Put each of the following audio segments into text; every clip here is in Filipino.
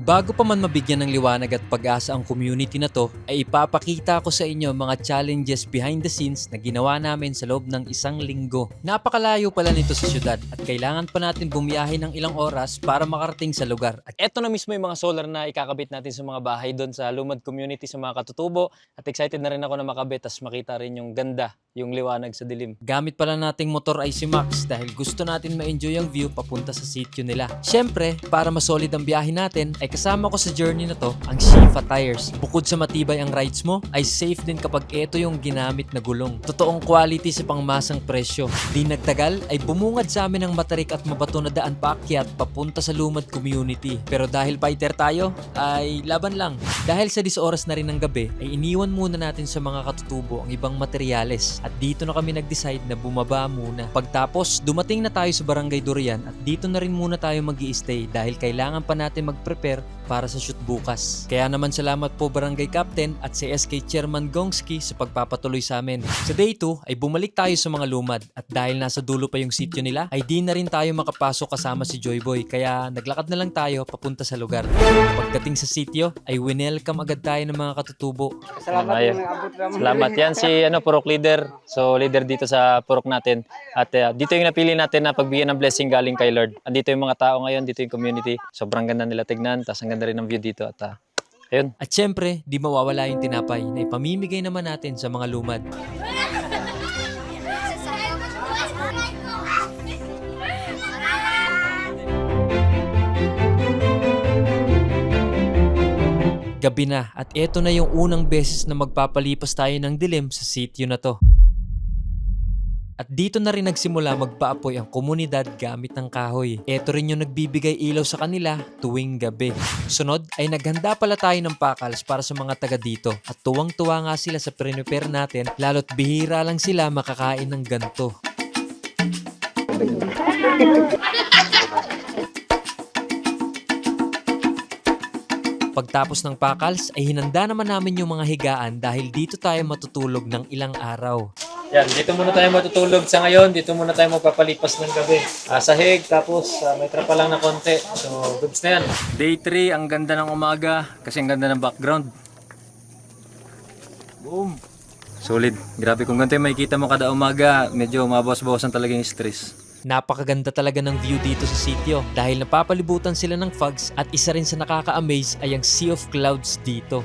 Bago pa man mabigyan ng liwanag at pag-asa ang community na to, ay ipapakita ko sa inyo mga challenges behind the scenes na ginawa namin sa loob ng isang linggo. Napakalayo pala nito sa syudad at kailangan pa natin bumiyahe ng ilang oras para makarating sa lugar. At eto na mismo yung mga solar na ikakabit natin sa mga bahay doon sa Lumad community sa mga katutubo. At excited na rin ako na makabit at makita rin yung ganda, yung liwanag sa dilim. Gamit pala nating motor ay si Max dahil gusto natin ma-enjoy ang view papunta sa sitio nila. Syempre, para mas solid ang biyahe natin, ay kasama ko sa journey na to ang Shifa tires. Bukod sa matibay ang rides mo, ay safe din kapag ito yung ginamit na gulong. Totoong quality sa pangmasang presyo. Di nagtagal ay bumungad sa amin ang matarik at mabato na daan paakyat papunta sa Lumad community. Pero dahil fighter tayo, ay laban lang. Dahil sa 10 oras na rin ng gabi, ay iniwan muna natin sa mga katutubo ang ibang materyales. At dito na kami nag-decide na bumaba muna. Pagtapos, dumating na tayo sa Barangay Durian at dito na rin muna tayo mag-i-stay dahil kailangan pa natin mag-prepare para sa shoot bukas. Kaya naman salamat po Barangay Captain at si SK Chairman Gongski sa pagpapatuloy sa amin. Sa day 2 ay bumalik tayo sa mga lumad at dahil nasa dulo pa yung sitio nila ay di na rin tayo makapasok kasama si Joyboy kaya naglakad na lang tayo papunta sa lugar. Pagdating sa sitio ay winelcome agad tayo ng mga katutubo. Salamat yan si Purok Leader. So leader dito sa Purok natin at dito yung napili natin na pagbigyan ng blessing galing kay Lord. Andito yung mga tao ngayon, dito yung community. Sobrang ganda nila tignan, tas ang ganda rin ng view dito at ayun. At syempre, di mawawala yung tinapay na ipamimigay naman natin sa mga lumad. Gabi na at eto na yung unang beses na magpapalipas tayo ng dilim sa sitio na to. At dito na rin nagsimula magpaapoy ang komunidad gamit ng kahoy. Ito rin yung nagbibigay ilaw sa kanila tuwing gabi. Sunod ay naghanda pala tayo ng pakals para sa mga taga dito. At tuwang-tuwa nga sila sa prepare natin lalo't bihira lang sila makakain ng ganto. Pagtapos ng pakals ay hinanda naman namin yung mga higaan dahil dito tayo matutulog ng ilang araw. Yan, dito muna tayo matutulog sa ngayon. Dito muna tayo magpapalipas ng gabi. Sahig, tapos may trapa lang na konti. So, goods na yan. Day 3, ang ganda ng umaga kasi ang ganda ng background. Boom! Solid. Grabe, kung ganito yung makikita mo kada umaga, medyo mabawas-bawasan talaga yung stress. Napakaganda talaga ng view dito sa sitio dahil napapalibutan sila ng fogs at isa rin sa nakaka-amaze ay ang sea of clouds dito.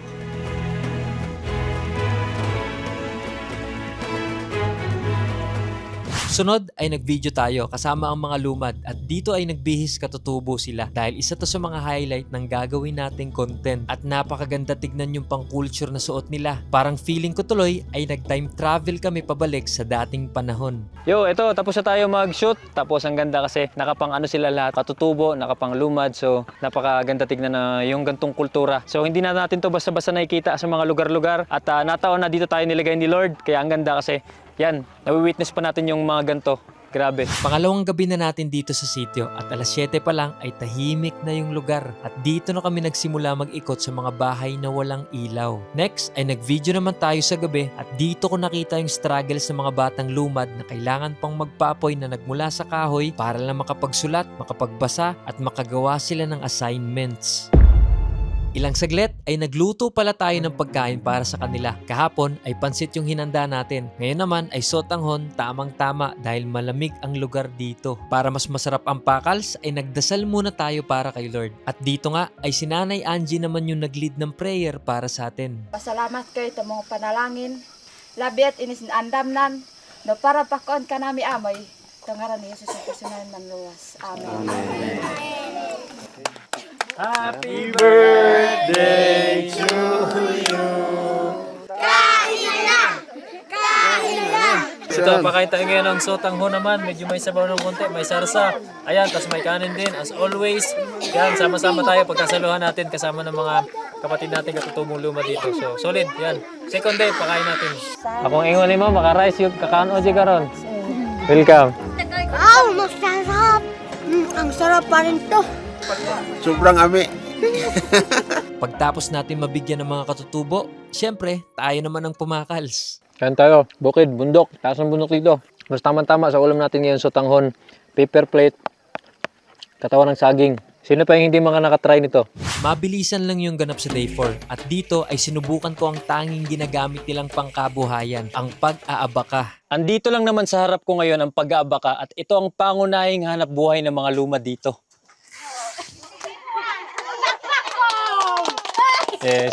Sunod ay nag-video tayo kasama ang mga lumad at dito ay nagbihis katutubo sila dahil isa to sa mga highlight ng gagawin nating content at napakaganda tignan yung pang-culture na suot nila. Parang feeling ko tuloy ay nag-time travel kami pabalik sa dating panahon. Yo, ito tapos na tayo mag-shoot tapos ang ganda kasi nakapang sila lahat, katutubo, nakapang lumad so napakaganda tignan na yung gantong kultura. So hindi na natin to basta-basta nakikita sa mga lugar-lugar at nataon na dito tayo nilagay ni Lord kaya ang ganda kasi yan, nawi-witness pa natin yung mga ganto. Grabe. Pangalawang gabi na natin dito sa sitio at alas 7 pa lang ay tahimik na yung lugar. At dito na kami nagsimula mag-ikot sa mga bahay na walang ilaw. Next ay nag-video naman tayo sa gabi at dito ko nakita yung struggles ng mga batang lumad na kailangan pang magpaapoy na nagmula sa kahoy para lang makapagsulat, makapagbasa at makagawa sila ng assignments. Ilang saglit ay nagluto pala tayo ng pagkain para sa kanila. Kahapon ay pansit yung hinanda natin. Ngayon naman ay sotanghon, tamang-tama dahil malamig ang lugar dito. Para mas masarap ang pakals ay nagdasal muna tayo para kay Lord. At dito nga ay si Nanay Angie naman yung nag-lead ng prayer para sa atin. Pasalamat kayo sa mga panalangin. Labi at inis andamnan. No para pakon ka nami amoy. Tangaran ni Jesus ang personal manluwas. Amen. Amen. Happy birthday to you. Kain na! Kain na! Ito, pakain tayo ngayon ng sotanghon naman. Medyo may sabaw ng konti, may sarsa. Ayan, tas may kanin din. As always, yan, sama-sama tayo. Pagkasaluhan natin kasama ng mga kapatid natin katutubong luma dito. So, solid, yan. Second day, pakain natin. Akong ingon mo, maka-rice yung kakaan o karon. Welcome. Oh, masarap! Ang sarap pa rin to. Sobrang ami. Pagtapos natin mabigyan ng mga katutubo, syempre, tayo naman ang pumakals. Kain tayo, bukid, bundok, taas ng bundok dito. Mas tama-tama sa ulam natin ngayon, sotanghon, paper plate, katawan ng saging. Sino pa yung hindi mga nakatry nito? Mabilisan lang yung ganap sa Day 4 at dito ay sinubukan ko ang tanging ginagamit nilang pangkabuhayan, ang pag-aabaka. Andito lang naman sa harap ko ngayon ang pag-aabaka at ito ang pangunahing hanap buhay ng mga lumad dito.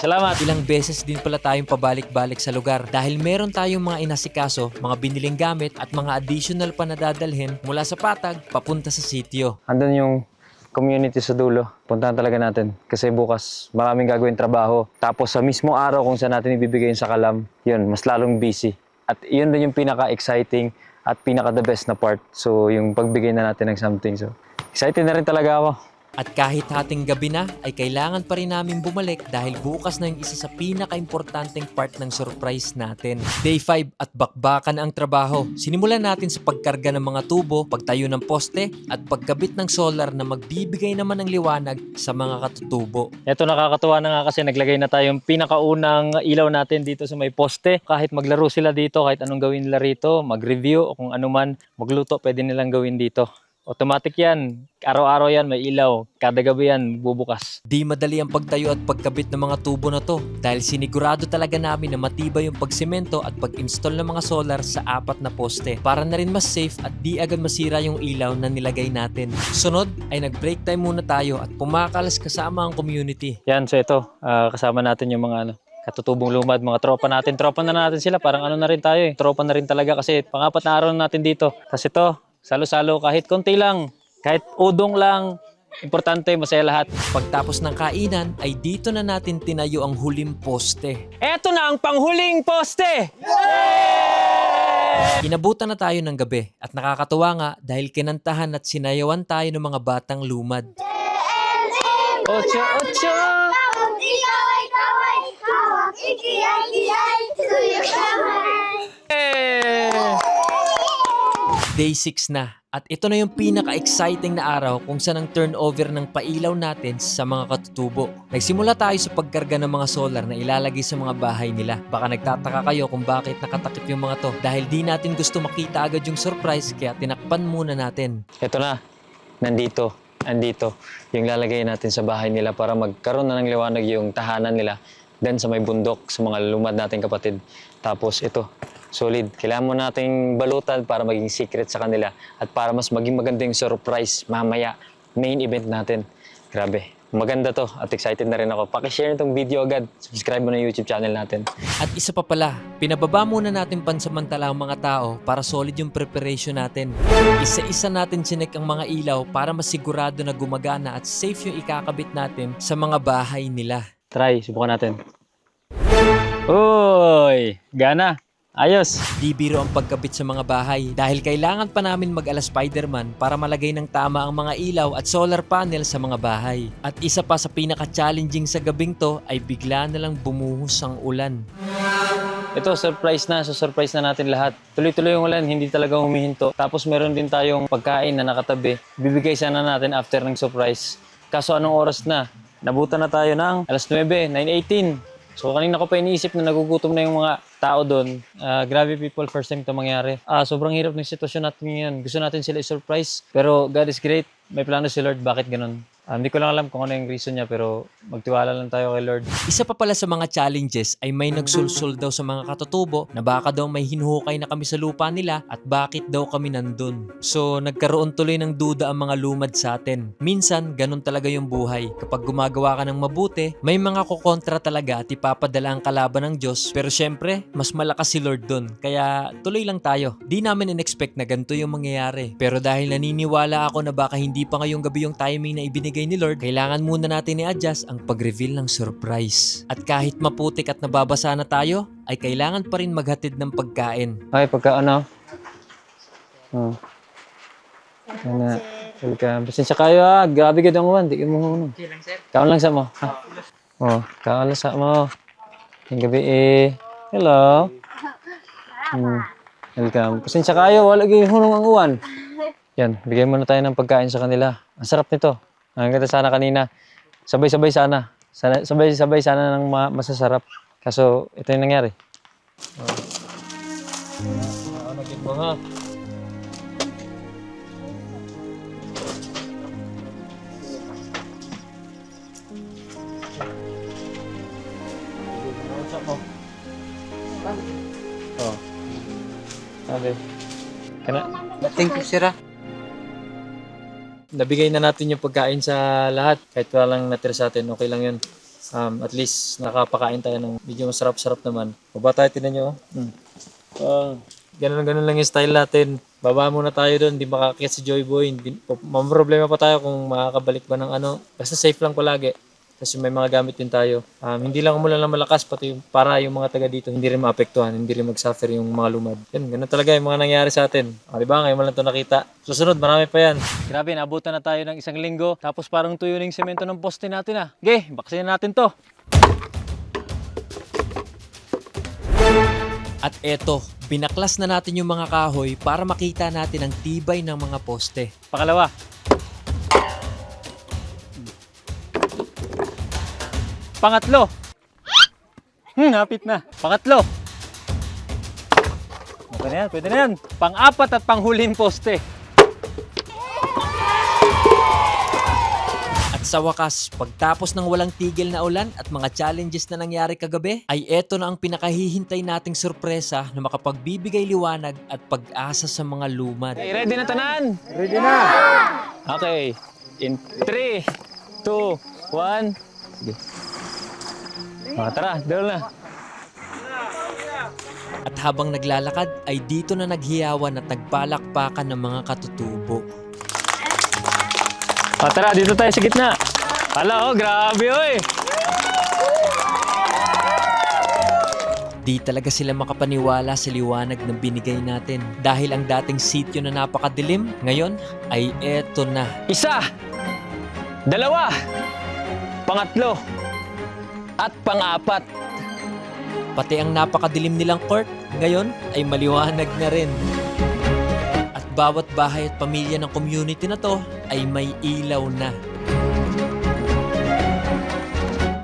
Salamat. Ilang beses din pala tayong pabalik-balik sa lugar dahil meron tayong mga inasikaso, mga biniling gamit at mga additional pa na dadalhin mula sa Patag papunta sa sitio. Andun yung community sa dulo. Puntahan talaga natin kasi bukas maraming gagawin trabaho. Tapos sa mismo araw kung saan natin ibibigay yung sakalam, yun, mas lalong busy. At yun din yung pinaka-exciting at pinaka-the best na part. So yung pagbigay na natin ng something. So excited na rin talaga ako. At kahit hating gabi na, ay kailangan pa rin namin bumalik dahil bukas na yung isa sa pinaka-importanteng part ng surprise natin. Day 5 at bakbakan ang trabaho. Sinimulan natin sa pagkarga ng mga tubo, pagtayo ng poste, at pagkabit ng solar na magbibigay naman ng liwanag sa mga katutubo. Ito nakakatuwa na nga kasi naglagay na tayong pinakaunang ilaw natin dito sa may poste. Kahit maglaro sila dito, kahit anong gawin nila rito, mag-review o kung ano man, magluto, pwede nilang gawin dito. Automatic yan. Araw-araw yan, may ilaw. Kada gabi yan, bubukas. Di madali ang pagtayo at pagkabit ng mga tubo na to dahil sinigurado talaga namin na matibay yung pagsemento at pag-install ng mga solar sa 4 na poste para na rin mas safe at di agad masira yung ilaw na nilagay natin. Sunod ay nag-break time muna tayo at pumakalas kasama ang community. Yan, so ito, kasama natin yung mga katutubong lumad, mga tropa natin. Tropa na natin sila, parang ano na rin tayo eh. Tropa na rin talaga kasi pang-4 na araw na natin dito. Kasi ito, salo-salo kahit konti lang, kahit udong lang, importante, masaya lahat. Pagtapos ng kainan ay dito na natin tinayo ang huling poste. Eto na ang panghuling poste! Inabutan na tayo ng gabi at nakakatuwa nga dahil kinantahan at sinayawan tayo ng mga batang lumad. Ocho, ocho! Day 6 na at ito na yung pinaka-exciting na araw kung saan ang turnover ng pailaw natin sa mga katutubo. Nagsimula tayo sa pagkarga ng mga solar na ilalagay sa mga bahay nila. Baka nagtataka kayo kung bakit nakatakip yung mga to dahil di natin gusto makita agad yung surprise kaya tinakpan muna natin. Ito na, andito yung lalagay natin sa bahay nila para magkaroon na ng liwanag yung tahanan nila. Then sa may bundok, sa mga lumad nating kapatid. Tapos ito, solid. Kailangan mo nating balutan para maging secret sa kanila at para mas maging maganda yung surprise mamaya, main event natin. Grabe, maganda to at excited na rin ako. Pakishare nitong video agad. Subscribe mo na yung YouTube channel natin. At isa pa pala, pinababa muna natin pansamantala ang mga tao para solid yung preparation natin. Isa-isa natin sinek ang mga ilaw para masigurado na gumagana at safe yung ikakabit natin sa mga bahay nila. Try, subukan natin. Uy, gana. Ayos. Di biro ang pagkabit sa mga bahay dahil kailangan pa namin mag-ala Spider-Man para malagay ng tama ang mga ilaw at solar panel sa mga bahay. At isa pa sa pinaka-challenging sa gabing to ay bigla na lang bumuhos ang ulan. Ito, surprise na. So, surprise na natin lahat. Tuloy-tuloy yung ulan, hindi talaga humihinto. Tapos meron din tayong pagkain na nakatabi. Bibigay sana natin after ng surprise. Kaso anong oras na? Nabutan na tayo ng alas 9, 9:18. So kanina ko pa iniisip na nagugutom na yung mga tao doon. Grabe people, first time ito mangyari. Sobrang hirap ng sitwasyon natin ngayon. Gusto natin sila i-surprise. Pero God is great. May plano si Lord. Bakit ganun? Hindi ko lang alam kung ano yung reason niya pero magtiwala lang tayo kay Lord. Isa pa pala sa mga challenges ay may nagsulsul daw sa mga katutubo na baka daw may hinuhukay na kami sa lupa nila at bakit daw kami nandun. So nagkaroon tuloy ng duda ang mga lumad sa atin. Minsan, ganun talaga yung buhay. Kapag gumagawa ka ng mabuti, may mga kukontra talaga at ipapadala ang kalaban ng Diyos. Pero syempre, mas malakas si Lord dun. Kaya tuloy lang tayo. Di namin in-expect na ganito yung mangyayari. Pero dahil naniniwala ako na baka hindi pa ngayong gabi yung timing na ibinigay ni Lord, kailangan muna natin i-adjust ang pag-reveal ng surprise. At kahit maputik at nababasa na tayo, ay kailangan pa rin maghatid ng pagkain. Ay, pagka ano? Welcome. Pasensya kayo grabe ka daw mo. Hindi mo ano. Kaon lang sa mo. Kaon lang sa mo. Yung gabi hello. Welcome. Pasensya kayo, wala kayo hunong ang uwan. Yan, bigay muna tayo ng pagkain sa kanila. Ang sarap nito. Ang ganda sana kanina. Sabay-sabay sana. Sabay-sabay sana ng masasarap. Kaso, ito yung nangyari. Naging mo ha? Ate. Kana? Thank you, sir. Nabigay na natin yung pagkain sa lahat. Kahit wala lang natira sa atin, okay lang yun. At least nakapakain tayo ng medyo masarap-sarap naman. Baba tayo, tinan nyo. Ganun lang yung style natin. Baba muna tayo doon, hindi makakakit si Joy Boy. Problema pa tayo kung makakabalik ba ng ano. Basta safe lang palagi. Kasi may mga gamit din tayo. Hindi lang umulan ng malakas, pati para yung mga taga dito hindi rin maapektuhan, hindi rin mag-suffer yung mga lumad. Yan, ganun talaga yung mga nangyari sa atin. Diba, ngayon mo lang ito nakita. Susunod, marami pa yan. Grabe, naabutan na tayo ng 1 linggo. Tapos parang tuyo na yung semento ng poste natin Okay, baksin natin to. At eto, binaklas na natin yung mga kahoy para makita natin ang tibay ng mga poste. Pakalawa. Pangatlo. Hapit na. Pangatlo. Pwede na yan. Pang-apat at panghuling poste. At sa wakas, pagtapos ng walang tigil na ulan at mga challenges na nangyari kagabi, ay eto na ang pinakahihintay nating sorpresa na makapagbibigay liwanag at pag-asa sa mga lumad. Okay, ready na tanan? Ready na! Okay. In 3, 2, 1. Sige. Tara, doon na. At habang naglalakad, ay dito na naghiyawan at nagpalakpakan ng mga katutubo. Tara, dito tayo sa gitna. Grabe oy. Di talaga sila makapaniwala sa liwanag na binigay natin. Dahil ang dating sityo na napakadilim, ngayon ay eto na. 1, 2, pangatlo, at pang-apat. Pati ang napakadilim nilang court, ngayon ay maliwanag na rin. At bawat bahay at pamilya ng community na to ay may ilaw na.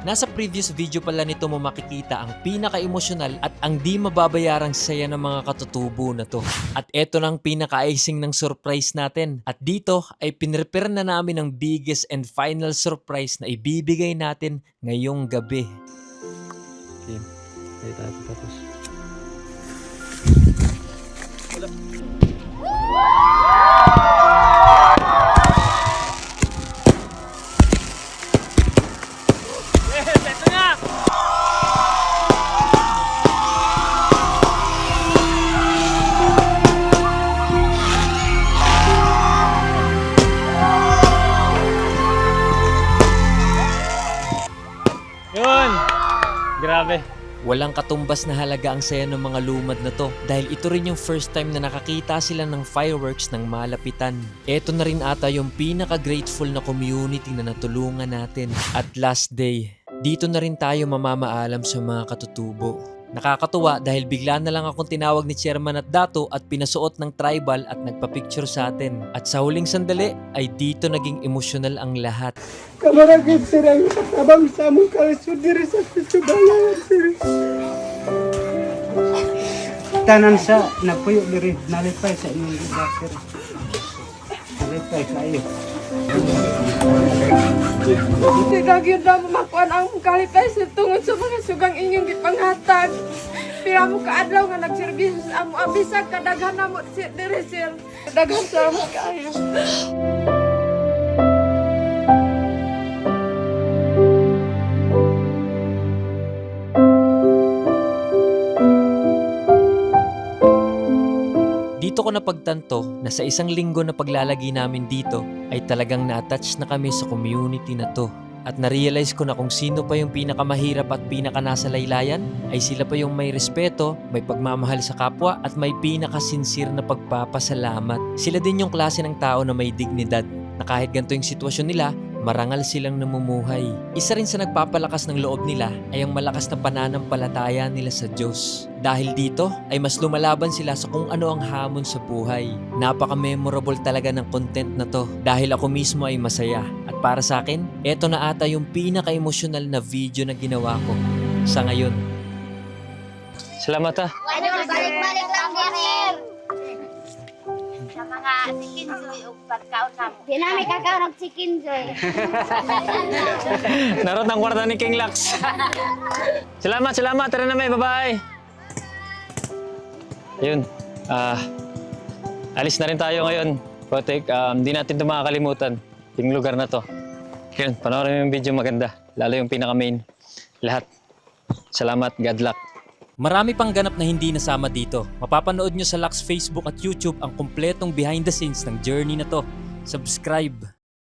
Nasa previous video pala nito mo makikita ang pinaka-emosyonal at ang di mababayarang saya ng mga katutubo na to. At eto na ang pinaka-icing ng surprise natin. At dito ay pinrepare na namin ang biggest and final surprise na ibibigay natin ngayong gabi. Okay. Tapos. Yun! Grabe. Walang katumbas na halaga ang saya ng mga lumad na to dahil ito rin yung first time na nakakita sila ng fireworks ng malapitan. Ito na rin ata yung pinaka-grateful na community na natulungan natin. At last day, dito na rin tayo mamamaalam sa mga katutubo. Nakakatuwa dahil bigla na lang akong tinawag ni Chairman at Dato at pinasuot ng tribal at nagpa-picture sa atin. At sa huling sandali ay dito naging emosyonal ang lahat. Kamaragit sir ang katabang sa among kalisod diri sa Subayan sir. Tanan sa napuyo diri nalipay sa inyong lugar sir. Nalipay sa iyo. Hindi na yun na makuan ang kalipay sa tungod sa mga sugang inyong gipanghatag. Pira mo kaadlaw nga nagservisyo sa amo abisag kadaghan na mo diri sir. Daghan sa amo kayo. Dito ko napagtanto na sa 1 linggo na paglalagi namin dito ay talagang na-attach na kami sa community na to. At na-realize ko na kung sino pa yung pinakamahirap at pinaka-nasa laylayan ay sila pa yung may respeto, may pagmamahal sa kapwa at may pinaka-sincere na pagpapasalamat. Sila din yung klase ng tao na may dignidad na kahit ganito yung sitwasyon nila, marangal silang namumuhay. Isa rin sa nagpapalakas ng loob nila ay ang malakas na pananampalataya nila sa Diyos. Dahil dito ay mas lumalaban sila sa kung ano ang hamon sa buhay. Napaka-memorable talaga ng content na to dahil ako mismo ay masaya. At para sa akin, eto na ata yung pinaka-emosyonal na video na ginawa ko sa ngayon. Salamat Balik-balik lang sir. Sa mga chicken joy o pagkaon na mo. Di namin kakaon ng chicken joy. Narot ng kwarta ni King Lux. Salamat. Tara na may, bye-bye. Ayun, Alis na rin tayo ngayon. Kotek, hindi natin ito makakalimutan. Yung lugar na to. Yun, panoorin mo yung video maganda. Lalo yung pinaka-main. Lahat. Salamat, God luck. Marami pang ganap na hindi nasama dito. Mapapanood nyo sa Lux Facebook at YouTube ang kumpletong behind the scenes ng journey na to. Subscribe!